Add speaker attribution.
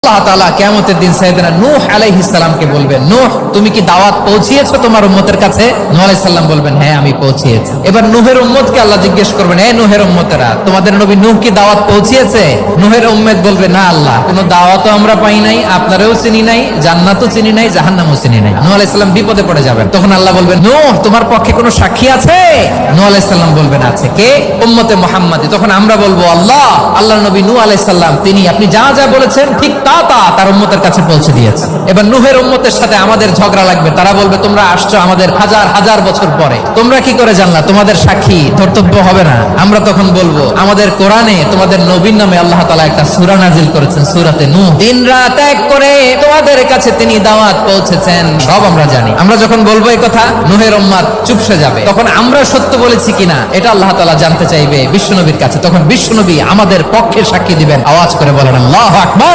Speaker 1: আল্লাহ তাআলা কিয়ামতের দিন সাইয়েদনা নূহ আলাইহিস সালামকে বলবেন, নূহ তুমি কি দাওয়াত পৌঁছিয়েছো তোমার উম্মতের কাছে? নূহ আলাইহিস সালাম বলবেন, হ্যাঁ আমি পৌঁছিয়েছি। এবার নূহের উম্মতকে আল্লাহ জিজ্ঞেস করবেন, হে নূহের উম্মতেরা, তোমাদের নবী নূহ কি দাওয়াত পৌঁছিয়েছে? নূহের উম্মত বলবে, না আল্লাহ, কোনো দাওয়াতও আমরা পাই নাই, আপনারাও চিনি নাই, জান্নাতও চিনি নাই, জাহান্নামও চিনি নাই। নূহ আলাইহিস সালাম বিপদে পড়ে যাবেন। তখন আল্লাহ বলবেন, নূহ তোমার পক্ষে কোনো সাক্ষী আছে? নূহ আলাইহিস সালাম বলবেন, আছে। কে? উম্মতে মুহাম্মাদী। তখন আমরা বলবো, আল্লাহ, আল্লাহর নবী নূহ আলাইহিস সালাম তিনি আপনি যা যা বলেছেন ঠিক তা তার উম্মতের কাছে পৌঁছে দিয়েছে। এবার নূহের উম্মতের সাথে আমাদের ঝগড়া লাগবে। তারা বলবে, তোমরা আসছো আমাদের হাজার হাজার বছর পরে, তোমরা কি করে জানলা? তোমাদের সাক্ষী ধর্তব্য হবে না? আমরা তখন বলবো, আমাদের কোরআনে তোমাদের নবীর নামে আল্লাহ তাআলা একটা সূরা নাজিল করেছেন, সূরাতে নূহ। দিন রাত এক করে তোমাদের কাছে তিনি দাওয়াত পৌঁছেছেন, সব আমরা জানি। আমরা যখন বলবো এই কথা, নূহের উম্মত চুপসে যাবে। তখন আমরা সত্য বলেছি কিনা এটা আল্লাহ তাআলা জানতে চাইবে বিশ্বনবীর কাছে। তখন বিশ্বনবী আমাদের পক্ষে সাক্ষী দিবেন। আওয়াজ করে বলেন, আল্লাহু আকবার।